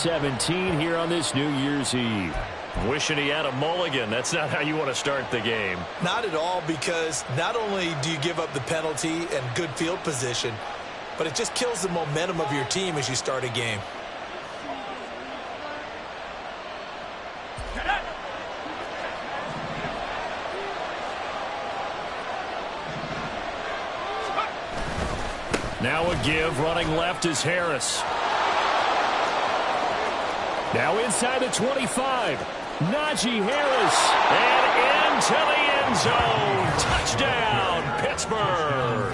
17 here on this New Year's Eve. Wishing he had a mulligan. That's not how you want to start the game. Not at all, because not only do you give up the penalty and good field position, but it just kills the momentum of your team as you start a game. Now a give, running left is Harris. Now inside the 25, Najee Harris. And into the end zone. Touchdown, Pittsburgh.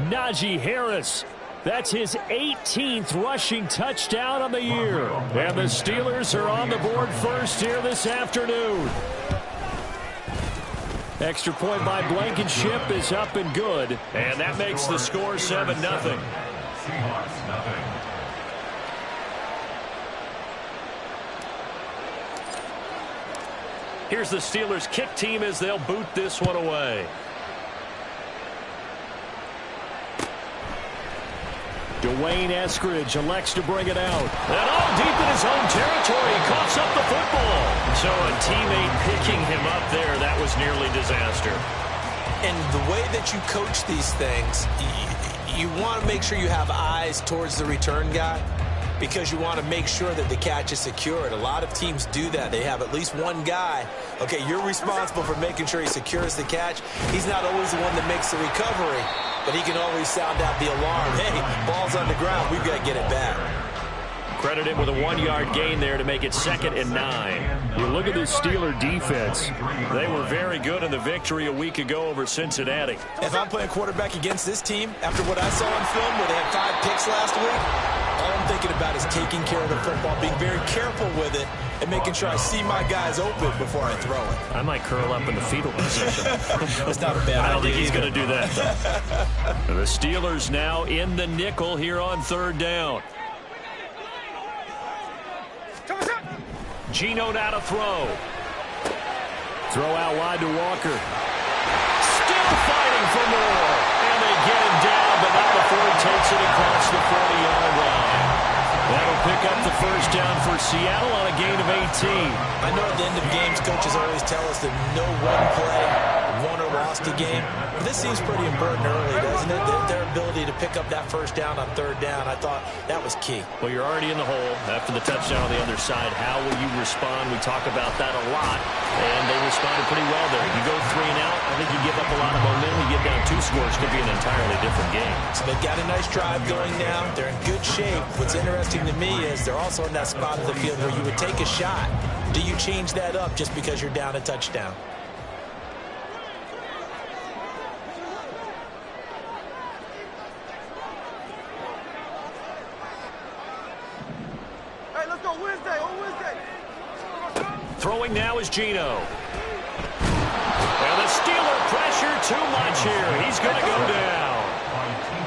Najee Harris. That's his 18th rushing touchdown on the year. And the Steelers are on the board first here this afternoon. Extra point by Blankenship is up and good. And that makes the score 7-0. Here's the Steelers kick team as they'll boot this one away. Dwayne Eskridge elects to bring it out. And all deep in his own territory, he coughs up the football. So a teammate picking him up there, that was nearly disaster. And the way that you coach these things, you want to make sure you have eyes towards the return guy, because you want to make sure that the catch is secured. A lot of teams do that. They have at least one guy. Okay, you're responsible for making sure he secures the catch. He's not always the one that makes the recovery, but he can always sound out the alarm. Hey, ball's on the ground. We've got to get it back. Credit him with a 1-yard gain there to make it 2nd and 9. You look at the Steeler defense. They were very good in the victory a week ago over Cincinnati. If I'm playing quarterback against this team, after what I saw on film where they had 5 picks last week, all I'm thinking about is taking care of the football, being very careful with it, and making sure I see my guys open before I throw it. I might curl up in the fetal position. That's not a bad idea. I don't think he's going to do that. The Steelers now in the nickel here on 3rd down. Geno now to throw. Throw out wide to Walker. Still fighting for more. And they get him down, but not before he takes it across the 40-yard line. That'll pick up the first down for Seattle on a gain of 18. I know at the end of games, coaches always tell us that no one play won or lost a game. But this seems pretty important early, doesn't it? Their ability to pick up that first down on 3rd down, I thought that was key. Well, you're already in the hole after the touchdown on the other side. How will you respond? We talk about that a lot, and they responded pretty well there. You go 3 and out, I think you give up a lot of momentum. You get down 2 scores, could be an entirely different game. So they've got a nice drive going now. They're in good shape. What's interesting to me is they're also in that spot of the field where you would take a shot. Do you change that up just because you're down a touchdown? Hey, let's go Wednesday, on Wednesday. Throwing now is Geno. And the Steeler pressure too much here. He's going to go down.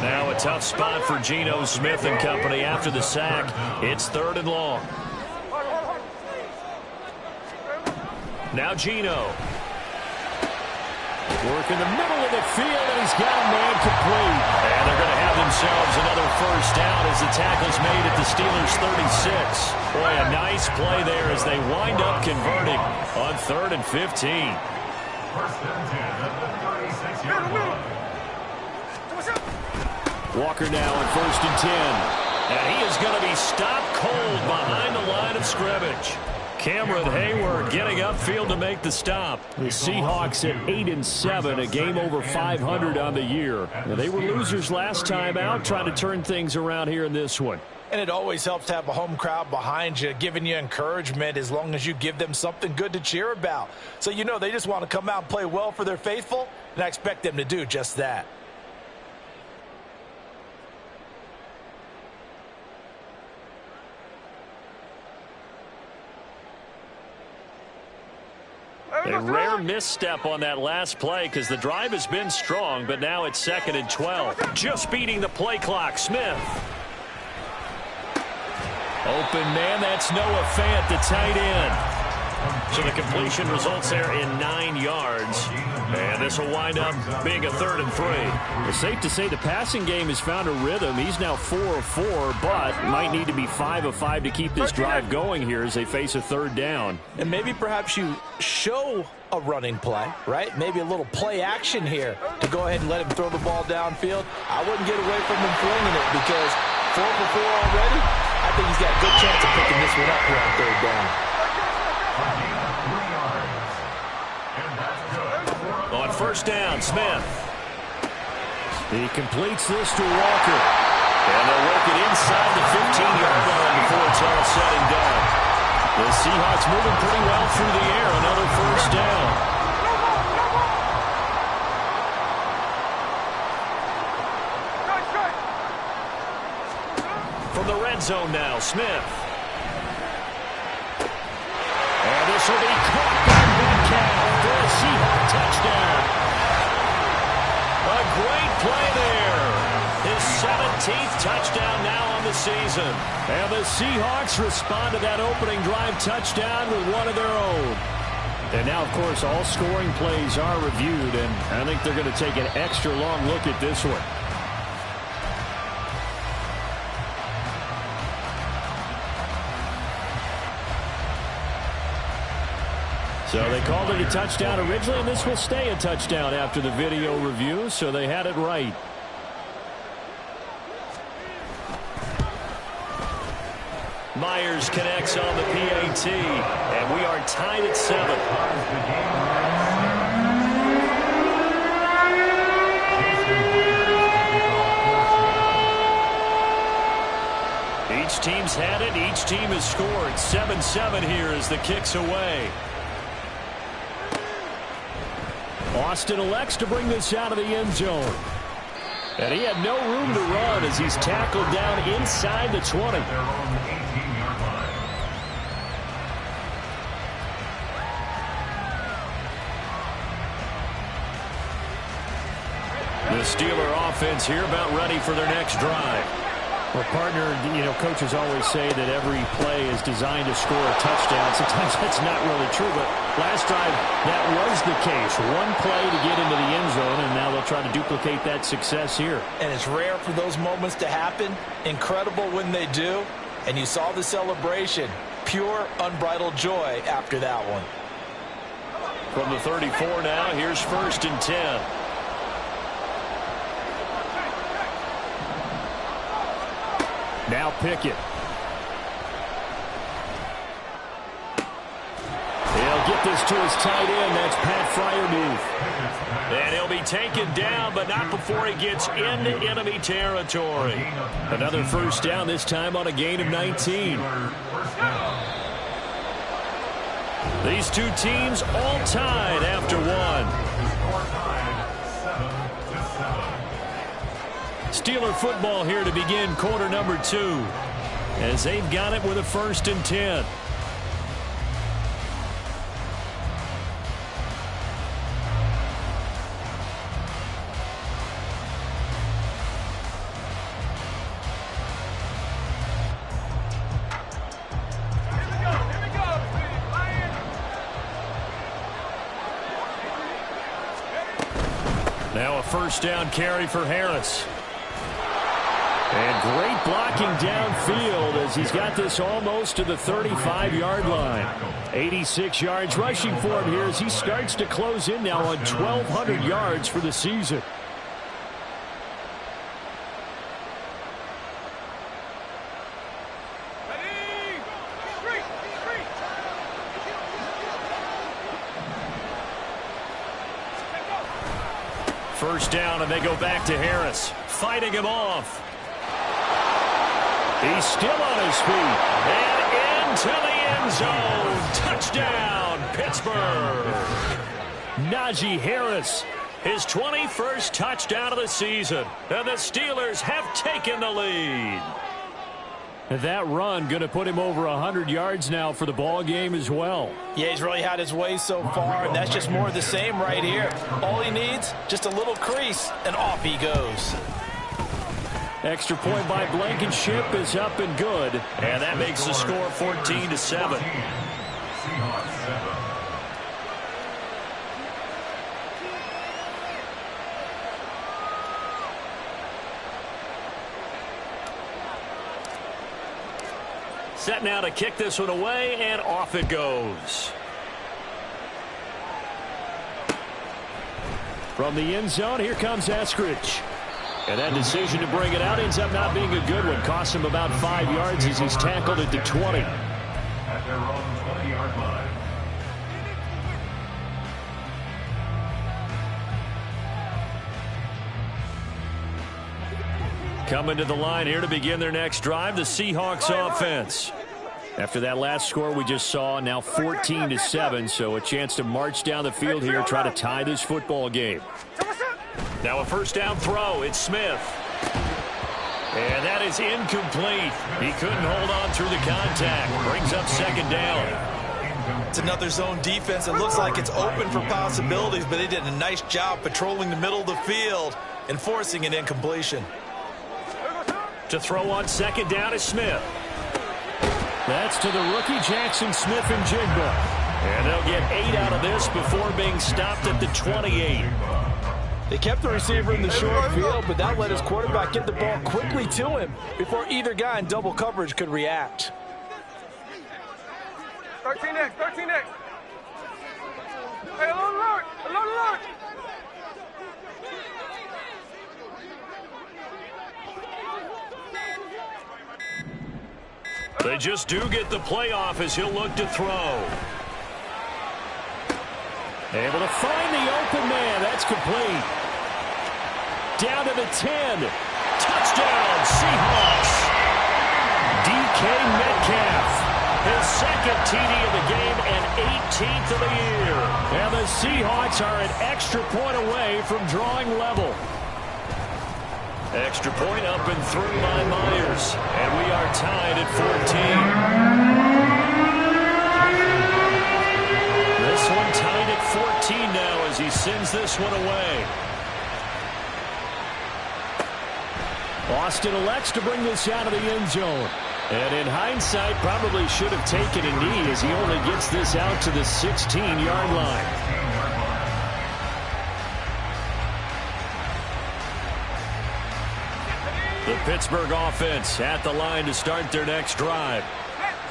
Now a tough spot for Geno Smith and company after the sack. It's 3rd and long. Now Geno. Work in the middle of the field, and he's got a man complete. And they're going to have themselves another first down as the tackle's made at the Steelers' 36. Boy, a nice play there as they wind up converting on 3rd and 15. Walker now on 1st and 10. And he is going to be stopped cold behind the line of scrimmage. Cameron Hayward getting upfield to make the stop. The Seahawks at 8-7, a game over 500 on the year. Now, they were losers last time out, trying to turn things around here in this one. And it always helps to have a home crowd behind you, giving you encouragement as long as you give them something good to cheer about. So you know they just want to come out and play well for their faithful, and I expect them to do just that. A rare misstep on that last play because the drive has been strong, but now it's 2nd and 12. Just beating the play clock, Smith. Open man, that's Noah Fant, the tight end. So the completion results there in 9 yards. And this will wind up being a 3rd and 3. It's safe to say the passing game has found a rhythm. He's now 4 of 4, but might need to be 5 of 5 to keep this drive going here as they face a 3rd down. And maybe perhaps you show a running play, right? Maybe a little play action here to go ahead and let him throw the ball downfield. I wouldn't get away from him flinging it because 4 for 4 already. I think he's got a good chance of picking this one up here on 3rd down. On 1st down, Smith. He completes this to Walker. And they'll work it inside the 15-yard line before it's all said and done. The Seahawks moving pretty well through the air. Another 1st down. From the red zone now, Smith. And this will be caught by Metcalf for a Seahawk touchdown. A great play there. His 17th touchdown now on the season. And the Seahawks respond to that opening drive touchdown with one of their own. And now, of course, all scoring plays are reviewed, and I think they're going to take an extra long look at this one. So they called it a touchdown originally, and this will stay a touchdown after the video review, so they had it right. Myers connects on the PAT, and we are tied at 7. Each team's had it. Each team has scored. 7-7 here as the kick's away. Austin elects to bring this out of the end zone. And he had no room to run as he's tackled down inside the 20. The Steeler offense here about ready for their next drive. Well, partner, coaches always say that every play is designed to score a touchdown. Sometimes that's not really true, but last drive, that was the case. One play to get into the end zone, and now they'll try to duplicate that success here. And it's rare for those moments to happen. Incredible when they do. And you saw the celebration. Pure, unbridled joy after that one. From the 34 now, here's 1st and 10. Now Pickett. He'll get this to his tight end. That's Pat Freiermuth. And he'll be taken down, but not before he gets into enemy territory. Another 1st down, this time on a gain of 19. These two teams all tied after one. Steeler football here to begin quarter number 2 as they've got it with a 1st and 10. Now a 1st down carry for Harris. And great blocking downfield as he's got this almost to the 35-yard line. 86 yards rushing for him here as he starts to close in now on 1,200 yards for the season. First down, and they go back to Harris, fighting him off. He's still on his feet, and into the end zone. Touchdown, Pittsburgh. Najee Harris, his 21st touchdown of the season, and the Steelers have taken the lead. That run going to put him over 100 yards now for the ball game as well. Yeah, he's really had his way so far, and that's just more of the same right here. All he needs, just a little crease, and off he goes. Extra point by Blankenship is up and good. And that makes the score 14-7. Set now to kick this one away, and off it goes. From the end zone, here comes Eskridge. And that decision to bring it out ends up not being a good one. Cost him about 5 yards as he's tackled at the 20. At their own 20-yard line. Coming to the line here to begin their next drive, the Seahawks offense. After that last score we just saw, now 14-7, so a chance to march down the field here, try to tie this football game. Now a first down throw. It's Smith. And that is incomplete. He couldn't hold on through the contact. Brings up second down. It's another zone defense. It looks like it's open for possibilities, but they did a nice job patrolling the middle of the field and forcing an incompletion. To throw on second down is Smith. That's to the rookie Jackson Smith-Njigba. And they'll get 8 out of this before being stopped at the 28. They kept the receiver in the short field, but that let his quarterback get the ball quickly to him before either guy in double coverage could react. 13X, 13X. Hey, alert, alert. They just do get the playoff as he'll look to throw. Able to find the open man. That's complete. Down to the 10. Touchdown, Seahawks. DK Metcalf. His second TD of the game and 18th of the year. And the Seahawks are an extra point away from drawing level. Extra point up and through by Myers. And we are tied at 14. This one tied at 14 now as he sends this one away. Austin elects to bring this out of the end zone. And in hindsight, probably should have taken a knee as he only gets this out to the 16-yard line. The Pittsburgh offense at the line to start their next drive.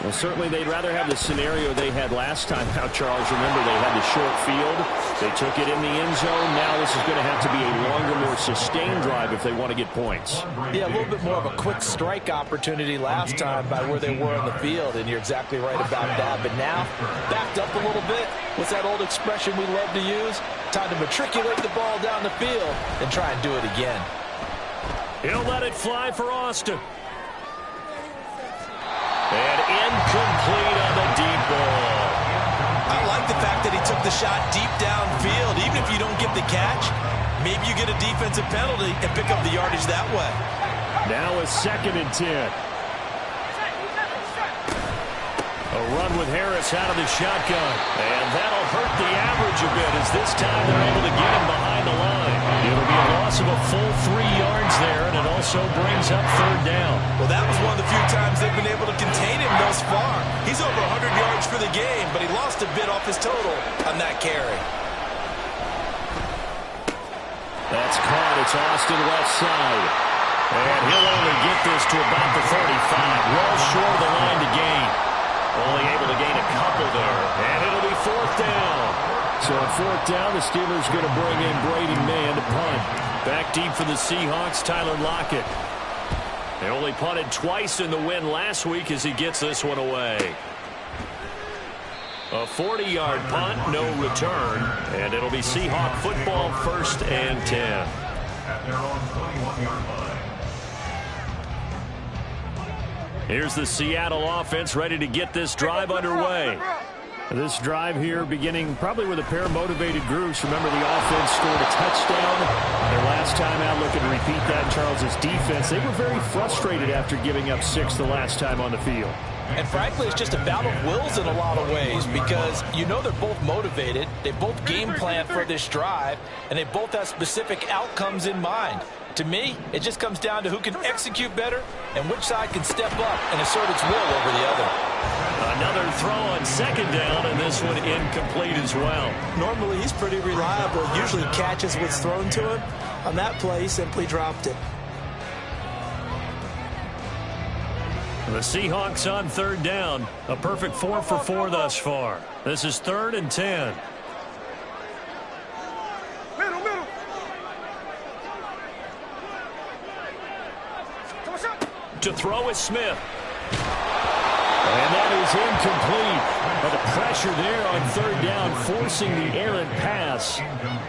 Well, certainly they'd rather have the scenario they had last time out, Charles. Remember, they had the short field. They took it in the end zone. Now this is going to have to be a longer, more sustained drive if they want to get points. Yeah, a little bit more of a quick strike opportunity last time by where they were on the field, and you're exactly right about that. But now, backed up a little bit. What's that old expression we love to use? Time to matriculate the ball down the field and try and do it again. He'll let it fly for Austin. And incomplete on the deep ball. I like the fact that he took the shot deep downfield. Even if you don't get the catch, maybe you get a defensive penalty and pick up the yardage that way. Now a 2nd and 10. A run with Harris out of the shotgun. And that'll hurt the average a bit as this time they're able to get him behind the line. It'll be a loss of a full 3 yards there, and it also brings up 3rd down. Well, that was one of the few times they've been able to contain him thus far. He's over 100 yards for the game, but he lost a bit off his total on that carry. That's caught. It's Austin left side. And he'll only get this to about the 35. Well short of the line to gain. Only able to gain a couple there. And it'll be 4th down. So on 4th down, the Steelers going to bring in Brady Mann to punt. Back deep for the Seahawks, Tyler Lockett. They only punted twice in the win last week as he gets this one away. A 40-yard punt, no return. And it'll be Seahawk football, 1st and 10. At their own 21-yard line. Here's the Seattle offense ready to get this drive underway. This drive here beginning probably with a pair of motivated groups. Remember, the offense scored a touchdown their last time out. Looking to repeat that. Charles's defense, they were very frustrated after giving up 6 the last time on the field. And frankly, it's just a battle of wills in a lot of ways because you know they're both motivated. They both game plan for this drive, and they both have specific outcomes in mind. To me, it just comes down to who can execute better and which side can step up and assert its will over the other. Another throw on second down, and this one incomplete as well. Normally, he's pretty reliable. Usually catches what's thrown to him. On that play, he simply dropped it. The Seahawks on third down. A perfect 4 for 4 thus far. This is 3rd and 10. Middle. To throw is Smith. And that is incomplete. But the pressure there on third down, forcing the errant pass.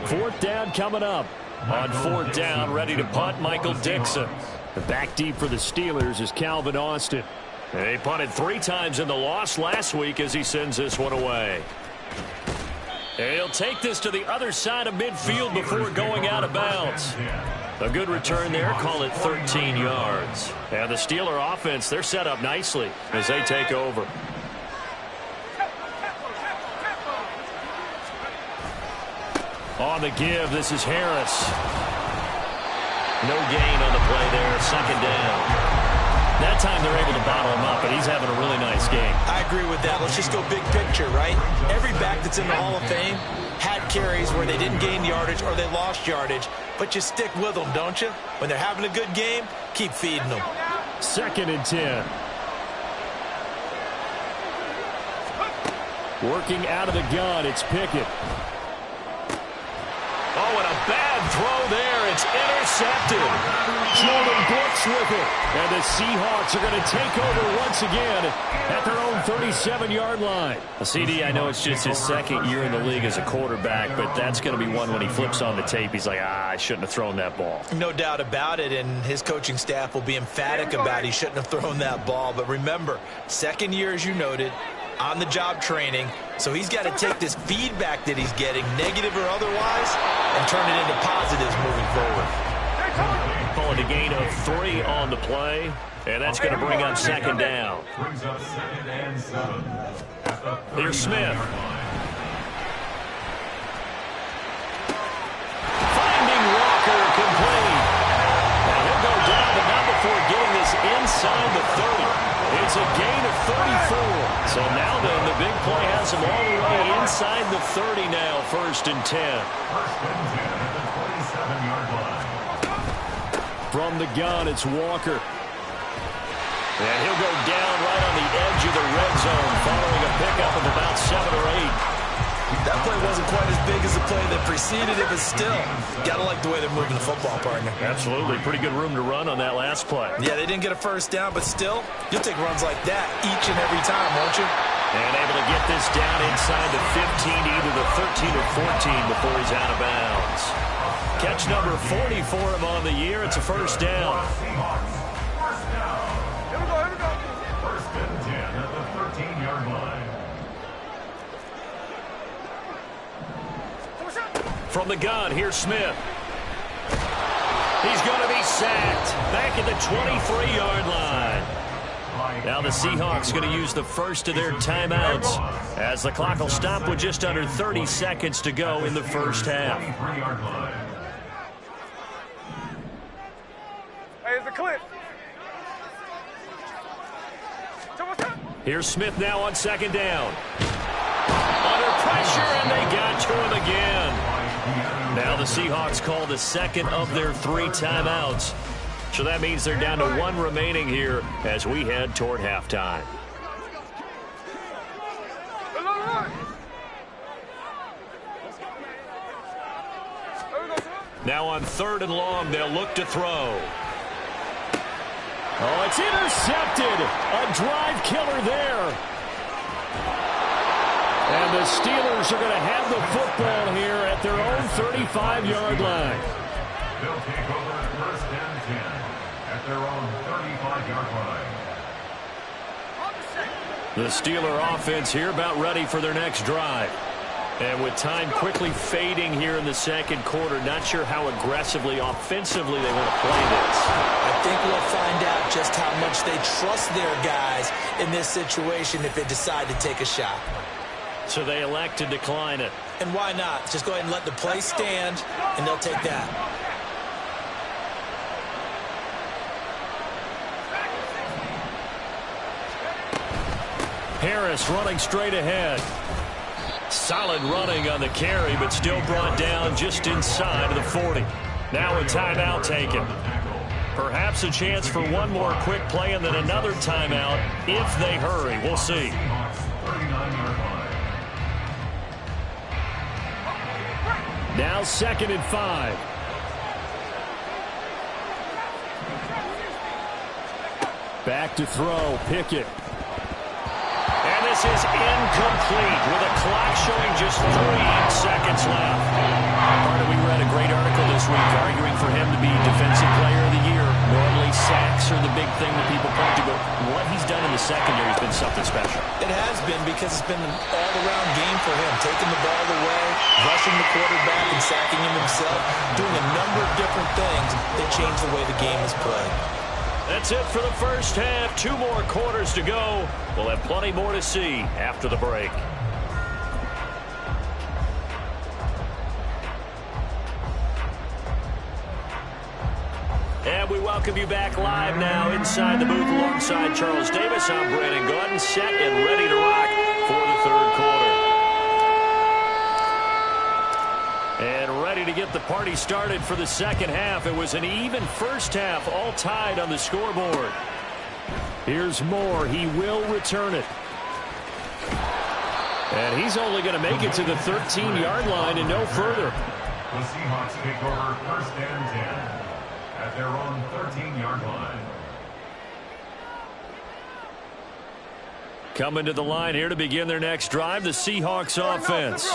4th down coming up. On 4th down, ready to punt, Michael Dixon. The back deep for the Steelers is Calvin Austin. They punted 3 times in the loss last week as he sends this one away. He'll take this to the other side of midfield before going out of bounds. A good return there, call it 13 yards. And the Steeler offense, they're set up nicely as they take over. On the give, this is Harris. No gain on the play there, 2nd down. That time they're able to bottle him up, but he's having a really nice game. I agree with that. Let's just go big picture, right? Every back that's in the Hall of Fame had carries where they didn't gain yardage or they lost yardage, but you stick with them, don't you? When they're having a good game, keep feeding them. 2nd and 10. Working out of the gun, it's Pickett. Oh, and a bad throw there. It's intercepted. Jordan Brooks with it. And the Seahawks are going to take over once again at their own 37-yard line. CD, I know it's just his 2nd year in the league as a quarterback, but that's going to be one when he flips on the tape. He's like, I shouldn't have thrown that ball. No doubt about it, and his coaching staff will be emphatic about he shouldn't have thrown that ball. But remember, 2nd year, as you noted, on-the-job training, so he's got to take this feedback that he's getting, negative or otherwise, and turn it into positives moving forward. Pulling a gain of 3 on the play, and that's going to bring up 2nd down. Brings up 2nd and 7. Here's Smith. Finding Walker complete. Now he'll go down, but not before getting this inside the 30. It's a gain of 34. So now then, the big play has him all the way inside the 30 now, 1st and 10. 1st and 10 at the 27-yard line. From the gun, it's Walker. And he'll go down right on the edge of the red zone following a pickup of about 7 or 8. That play wasn't quite as big as the play that preceded it, but still, got to like the way they're moving the football, partner. Absolutely. Pretty good room to run on that last play. Yeah, they didn't get a 1st down, but still, you'll take runs like that each and every time, won't you? And able to get this down inside the 15, either the 13 or 14 before he's out of bounds. Catch number 40 for him on the year. It's a 1st down. Here we go. 1st and 10 at the 13-yard line. From the gun, here's Smith. He's going to be sacked back at the 23-yard line. Now the Seahawks going to use the first of their timeouts as the clock will stop with just under 30 seconds to go in the 1st half. Hey, it's a clip. Here's Smith now on 2nd down. Under pressure, and they got to him again. Now the Seahawks call the 2nd of their 3 timeouts. So that means they're down to 1 remaining here as we head toward halftime. Now on 3rd and long, they'll look to throw. Oh, it's intercepted. A drive killer there. And the Steelers are going to have the football here at their own 35-yard line. They'll take over at 1st and 10 at their own 35-yard line. The Steeler offense here about ready for their next drive. And with time quickly fading here in the 2nd quarter, not sure how aggressively, offensively they want to play this. I think we'll find out just how much they trust their guys in this situation if they decide to take a shot. So they elect to decline it. And why not? Just go ahead and let the play stand, and they'll take that. Harris running straight ahead. Solid running on the carry, but still brought down just inside of the 40. Now a timeout taken. Perhaps a chance for one more quick play and then another timeout if they hurry. We'll see. Now 2nd and 5. Back to throw, Pickett. And this is incomplete with a clock showing just 3 seconds left. We read a great article this week arguing for him to be Defensive Player of the Year. Normally sacks are the big thing that people point to, but what he's done in the secondary has been something special. It has been, because it's been an all-around game for him. Taking the ball away, rushing the quarterback, and sacking him himself. Doing a number of different things that change the way the game is played. That's it for the first half. 2 more quarters to go. We'll have plenty more to see after the break. And we welcome you back live now inside the booth alongside Charles Davis. I'm Brandon Gaudin, set and ready to rock for the 3rd quarter. And ready to get the party started for the 2nd half. It was an even first half, all tied on the scoreboard. Here's Moore. He will return it. And he's only going to make it to the 13-yard line and no further. The Seahawks take over 1st and 10 at their own 13-yard line. Coming to the line here to begin their next drive, the Seahawks offense.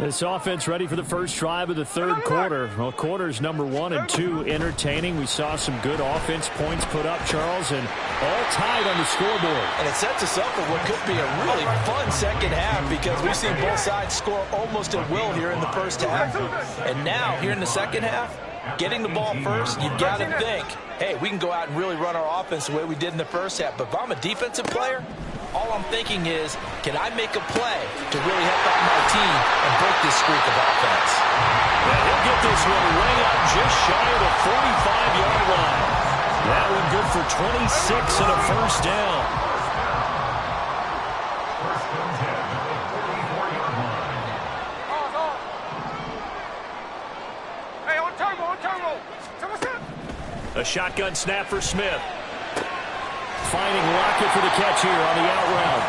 This offense ready for the first drive of the 3rd quarter. Well, quarters number 1 and 2 entertaining. We saw some good offense points put up, Charles, and all tied on the scoreboard. And it sets us up for what could be a really fun 2nd half, because we've seen both sides score almost at will here in the first half. And now, here in the 2nd half, getting the ball first, you've got to think, hey, we can go out and really run our offense the way we did in the first half. But if I'm a defensive player, all I'm thinking is, can I make a play to really help out my team and break this streak of offense? And he'll get this one way up just shy of the 45-yard line. That one good for 26 and a first down. First and 10 at the 44-yard line. Hey, on turbo. A shotgun snap for Smith. Finding Lockett for the catch here on the out route.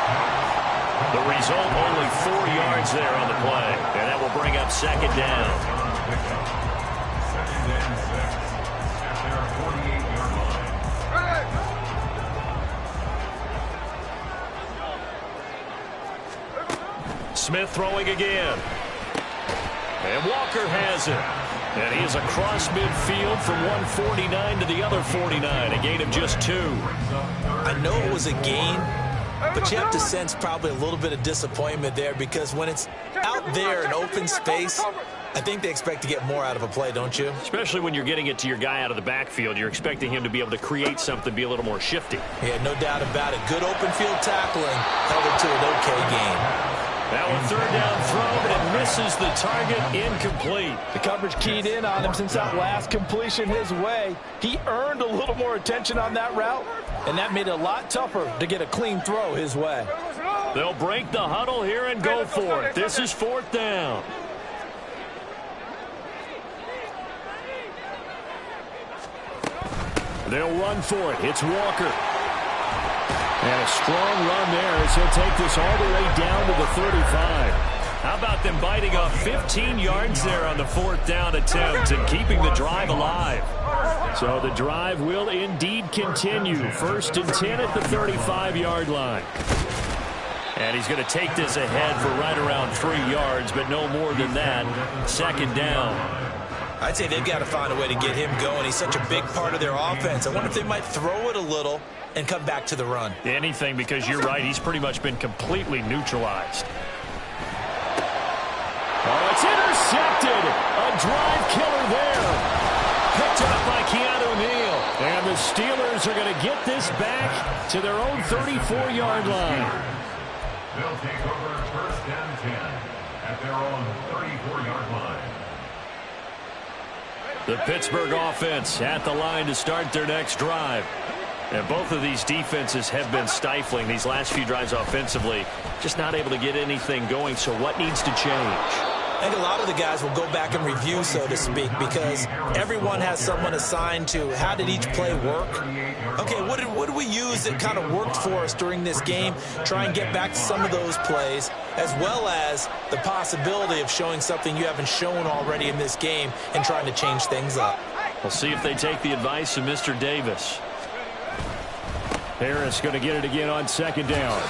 The result, only 4 yards there on the play. And that will bring up 2nd down. 2nd and 6 at their 48-yard line. Smith throwing again. And Walker has it. And he is across midfield from 149 to the other 49. A gain of just 2. I know it was a gain, but you have to sense probably a little bit of disappointment there, because when it's out there in open space, I think they expect to get more out of a play, don't you? Especially when you're getting it to your guy out of the backfield. You're expecting him to be able to create something, be a little more shifty. Yeah, no doubt about it. Good open field tackling held it to an okay game. Now a 3rd down throw, but it misses the target, incomplete. The coverage keyed in on him since that last completion his way. He earned a little more attention on that route, and that made it a lot tougher to get a clean throw his way. They'll break the huddle here and go for it. This is 4th down. They'll run for it. It's Walker. And a strong run there as he'll take this all the way down to the 35. How about them biting off 15 yards there on the 4th down attempt and keeping the drive alive? So the drive will indeed continue. 1st and 10 at the 35-yard line. And he's going to take this ahead for right around 3 yards, but no more than that. 2nd down. I'd say they've got to find a way to get him going. He's such a big part of their offense. I wonder if they might throw it a little and come back to the run. Anything, because you're right. He's pretty much been completely neutralized. Oh, it's intercepted. A drive killer there. Picked up by Keanu Neal. And the Steelers are going to get this back to their own 34-yard line. They'll take over 1st and 10 at their own 34-yard line. The Pittsburgh offense at the line to start their next drive. And both of these defenses have been stifling these last few drives offensively. Just not able to get anything going. So what needs to change? I think a lot of the guys will go back and review, so to speak, because everyone has someone assigned to how did each play work. Okay, what did we use that kind of worked for us during this game? Try and get back to some of those plays, as well as the possibility of showing something you haven't shown already in this game and trying to change things up. We'll see if they take the advice of Mr. Davis. Harris going to get it again on second down.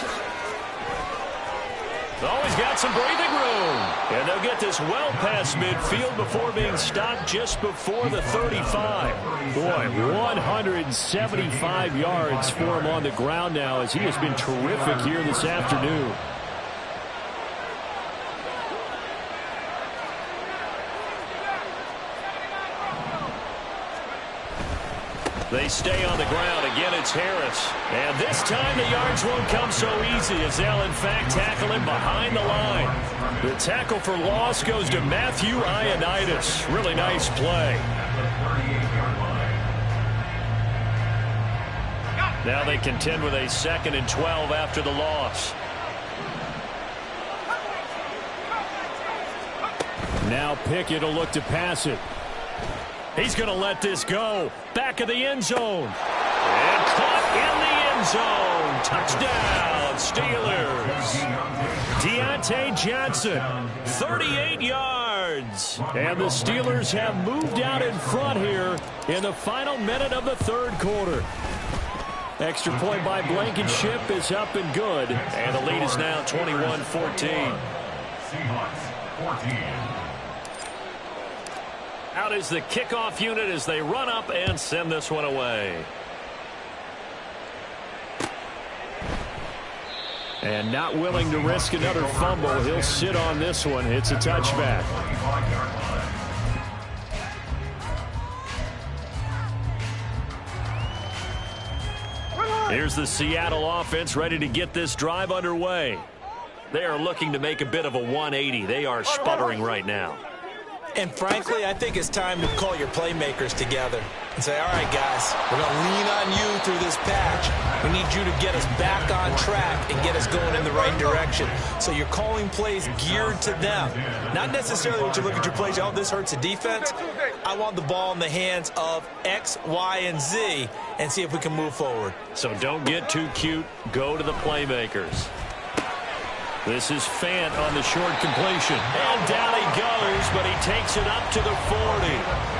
Oh, he's got some breathing room. And they'll get this well past midfield before being stopped just before the 35. Boy, 175 yards for him on the ground now as he has been terrific here this afternoon. They stay on the ground. Again, it's Harris. And this time the yards won't come so easy as they'll, in fact, tackle him behind the line. The tackle for loss goes to Matthew Ioannidis. Really nice play. Now they contend with a 2nd and 12 after the loss. Now Pickett will look to pass it. He's going to let this go. Back of the end zone. And caught in the end zone. Touchdown, Steelers. Deontay Johnson, 38 yards. And the Steelers have moved out in front here in the final minute of the third quarter. Extra point by Blankenship is up and good. And the lead is now 21-14. Seahawks 14. Out is the kickoff unit as they run up and send this one away. And not willing to risk another fumble. He'll sit on this one. It's a touchback. Here's the Seattle offense ready to get this drive underway. They are looking to make a bit of a 180. They are sputtering right now. And frankly, I think it's time to call your playmakers together and say, all right, guys, we're going to lean on you through this patch. We need you to get us back on track and get us going in the right direction. So you're calling plays geared to them. Not necessarily when you look at your plays, oh, this hurts the defense. I want the ball in the hands of X, Y, and Z and see if we can move forward. So don't get too cute. Go to the playmakers. This is Fant on the short completion. And down he goes, but he takes it up to the 40.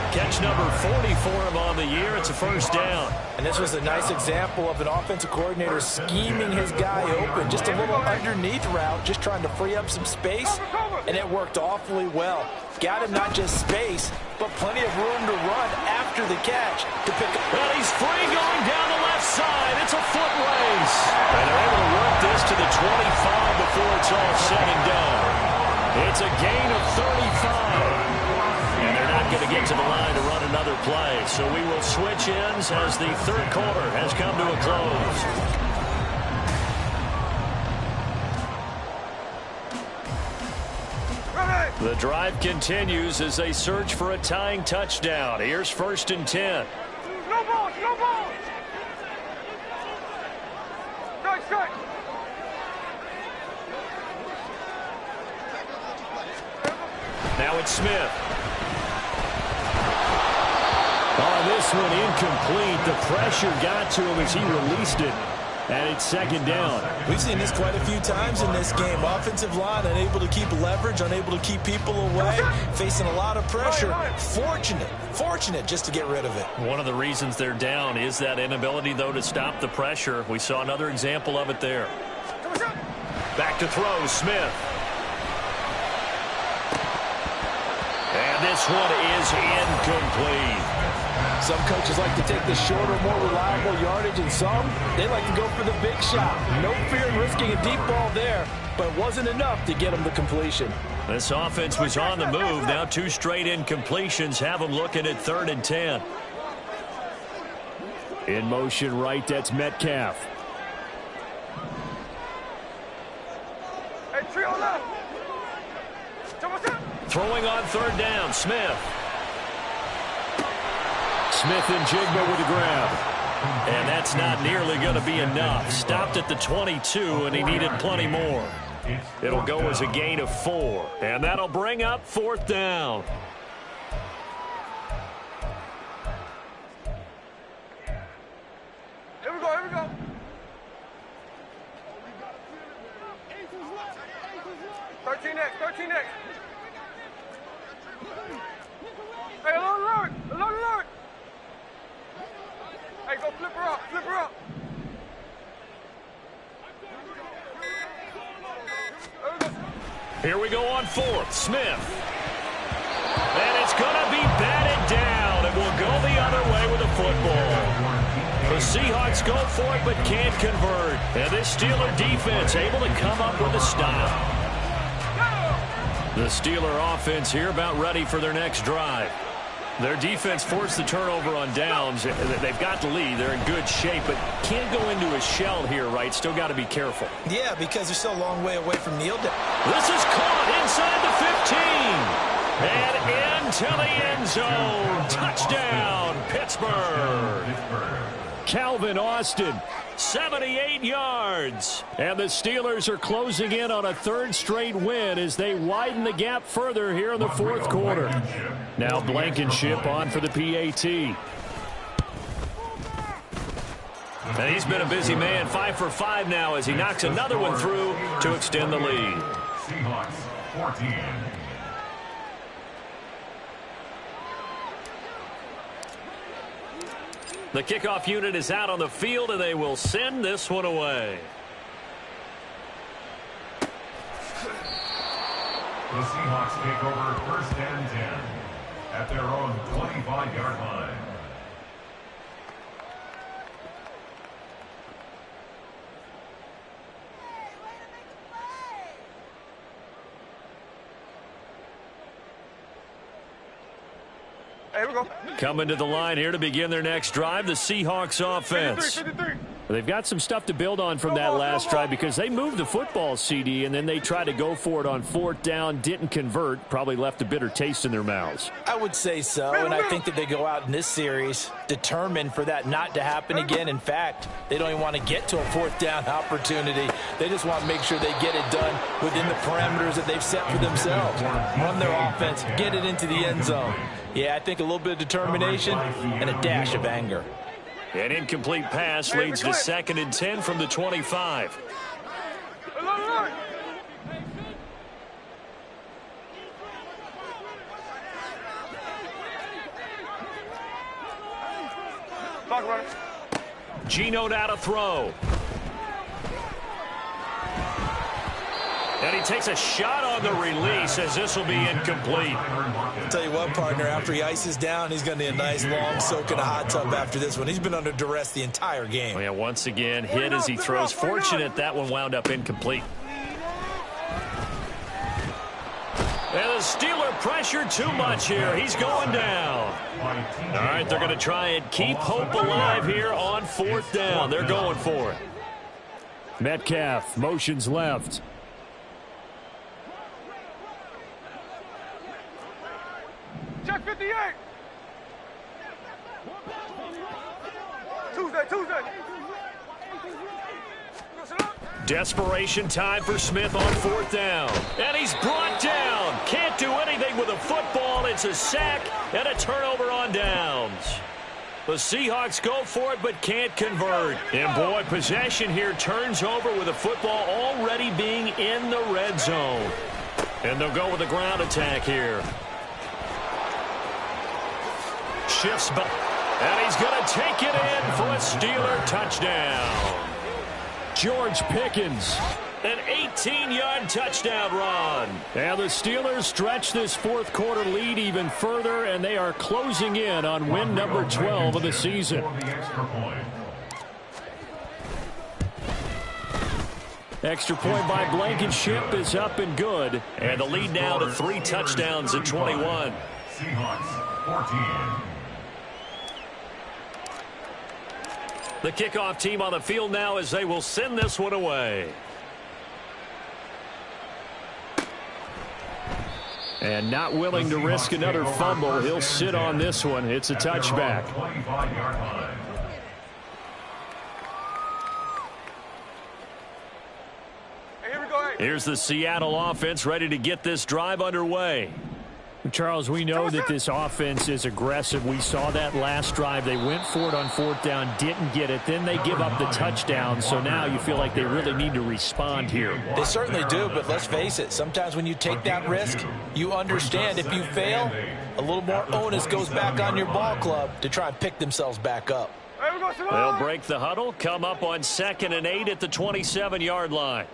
Catch number 40 for him on the year. It's a first down. And this was a nice example of an offensive coordinator scheming his guy open. Just a little underneath route, just trying to free up some space, and it worked awfully well. Got him not just space, but plenty of room to run after the catch to pick up. Well, he's free going down the left side. It's a foot race. And they're able to work this to the 25 before it's all said and done. It's a gain of 35. And they're not going to get to the line to run another play. So we will switch ends as the third quarter has come to a close. The drive continues as they search for a tying touchdown. Here's 1st and 10. No balls, no balls. Strike. Now it's Smith. On this one, incomplete. The pressure got to him as he released it. And it's 2nd down. We've seen this quite a few times in this game. Offensive line unable to keep leverage, unable to keep people away, facing a lot of pressure. Fortunate just to get rid of it. One of the reasons they're down is that inability, though, to stop the pressure. We saw another example of it there. Back to throw, Smith. And this one is incomplete. Some coaches like to take the shorter, more reliable yardage, and some, they like to go for the big shot. No fear in risking a deep ball there, but it wasn't enough to get them the completion. This offense was on the move. Now 2 straight incompletions have them looking at 3rd and 10. In motion right, that's Metcalf. Hey, trio left. Throwing on 3rd down, Smith. Smith and Jigba with the grab. And that's not nearly going to be enough. Stopped at the 22, and he needed plenty more. It'll go as a gain of 4. And that'll bring up 4th down. Here we go, here we go. Thirteen next. Hey, alert! Hey, go flip her up. Here we go on 4th. Smith. And it's going to be batted down, and we'll go the other way with the football. The Seahawks go for it but can't convert. And this Steeler defense able to come up with a stop. The Steeler offense here about ready for their next drive. Their defense forced the turnover on downs. They've got the lead. They're in good shape, but can't go into a shell here, right? Still got to be careful. Yeah, because they're still a long way away from kneel down. This is caught inside the 15. And into the end zone. Touchdown, Pittsburgh. Calvin Austin, 78 yards. And the Steelers are closing in on a 3rd straight win as they widen the gap further here in the 4th quarter. Now Blankenship on for the PAT. And he's been a busy man, 5 for 5 now as he knocks another one through to extend the lead. Seahawks 14. The kickoff unit is out on the field, and they will send this one away. The Seahawks take over 1st and 10 at their own 25-yard line. Hey, here we go. Coming to the line here to begin their next drive, the Seahawks offense. 53. They've got some stuff to build on from that last drive because they moved the football, CD, and then they tried to go for it on 4th down, didn't convert, probably left a bitter taste in their mouths. I would say so, and I think that they go out in this series determined for that not to happen again. In fact, they don't even want to get to a 4th down opportunity. They just want to make sure they get it done within the parameters that they've set for themselves. Run their offense, get it into the end zone. Yeah, I think a little bit of determination and a dash of anger. An incomplete pass leads to 2nd and 10 from the 25. Alert! Lock runner. Geno now to throw. And he takes a shot on the release as this will be incomplete. I'll tell you what, partner, after he ices down, he's going to need a nice long soak in a hot tub after this one. He's been under duress the entire game. Yeah, once again, hit as he throws. Fortunate that one wound up incomplete. And the Steeler pressure too much here. He's going down. All right, they're going to try and keep hope alive here on 4th down. They're going for it. Metcalf motions left. Check 58. Tuesday. Desperation time for Smith on 4th down. And he's brought down. Can't do anything with a football. It's a sack and a turnover on downs. The Seahawks go for it but can't convert. And boy, possession here turns over with the football already being in the red zone. And they'll go with a ground attack here. Shifts back. And he's going to take it in for a Steeler touchdown. George Pickens. An 18-yard touchdown run. And the Steelers stretch this 4th quarter lead even further, and they are closing in on win number 12 of the season. Extra point by Blankenship is up and good. And the lead now to 3 touchdowns at 21. Seahawks 14. The kickoff team on the field now as they will send this one away. And not willing to risk another fumble. He'll sit on this one. It's a touchback. Here's the Seattle offense ready to get this drive underway. Charles, we know that this offense is aggressive. We saw that last drive. They went for it on 4th down, didn't get it. Then they give up the touchdown. So now you feel like they really need to respond here. They certainly do, but let's face it. Sometimes when you take that risk, you understand if you fail, a little more onus goes back on your ball club to try and pick themselves back up. They'll break the huddle, come up on 2nd and 8 at the 27-yard line.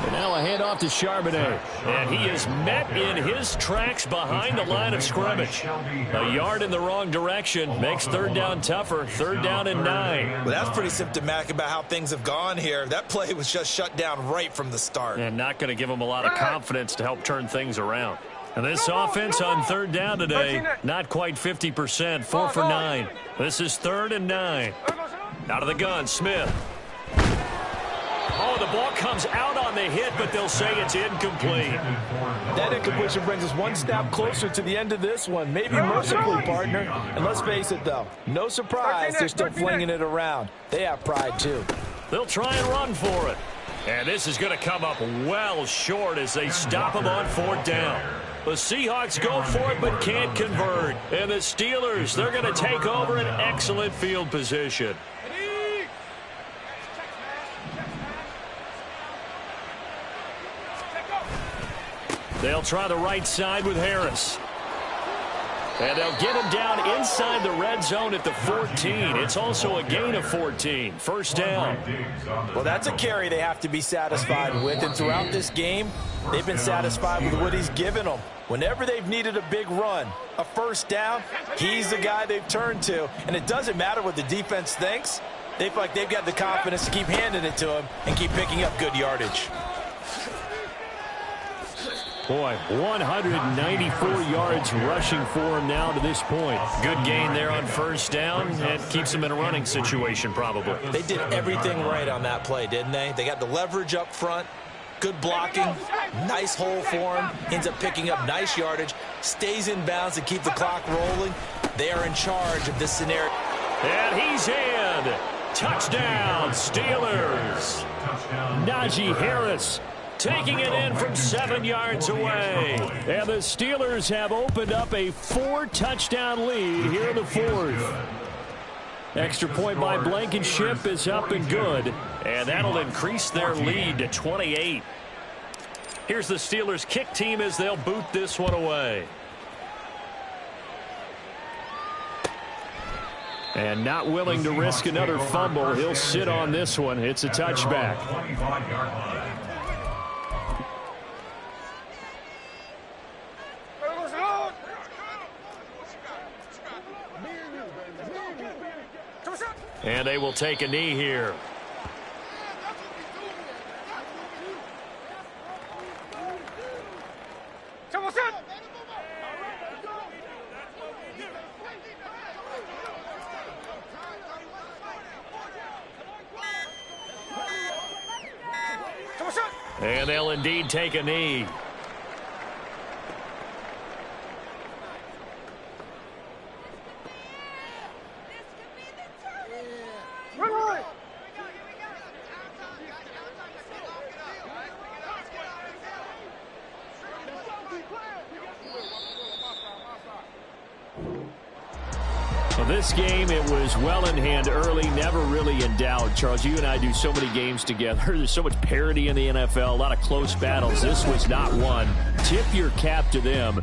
And now a handoff to Charbonnet. And he is met in his tracks behind the line of scrimmage. A yard in the wrong direction makes 3rd down tougher. 3rd down and 9. Well, that's pretty symptomatic about how things have gone here. That play was just shut down right from the start. And not going to give him a lot of confidence to help turn things around. And this offense on 3rd down today, not quite 50%, 4 for 9. This is 3rd and 9. Out of the gun, Smith. Oh, the ball comes out on the hit, but they'll say it's incomplete. That incompletion brings us one step closer to the end of this one. Maybe mercifully, partner. And let's face it, though, no surprise they're still flinging it around. They have pride, too. They'll try and run for it. And this is going to come up well short as they stop him on 4th down. The Seahawks go for it but can't convert. And the Steelers, they're going to take over an excellent field position. They'll try the right side with Harris. And they'll get him down inside the red zone at the 14. It's also a gain of 14. 1st down. Well, that's a carry they have to be satisfied with. And throughout this game, they've been satisfied with what he's given them. Whenever they've needed a big run, a 1st down, he's the guy they've turned to. And it doesn't matter what the defense thinks. They feel like they've got the confidence to keep handing it to him and keep picking up good yardage. Boy, 194 yards rushing for him now to this point. Good gain there on 1st down. It keeps them in a running situation probably. They did everything right on that play, didn't they? They got the leverage up front, good blocking, nice hole for him, ends up picking up nice yardage, stays in bounds to keep the clock rolling. They are in charge of this scenario. And he's in. Touchdown, Steelers. Najee Harris taking it in from 7 yards away. And the Steelers have opened up a 4-touchdown lead here in the 4th. Extra point by Blankenship is up and good. And that'll increase their lead to 28. Here's the Steelers kick team as they'll boot this one away. And not willing to risk another fumble. He'll sit on this one. It's a touchback. And they will take a knee here. And they'll indeed take a knee. This game, it was well in hand early, never really in doubt. Charles, you and I do so many games together. There's so much parity in the NFL, a lot of close battles. This was not one. Tip your cap to them for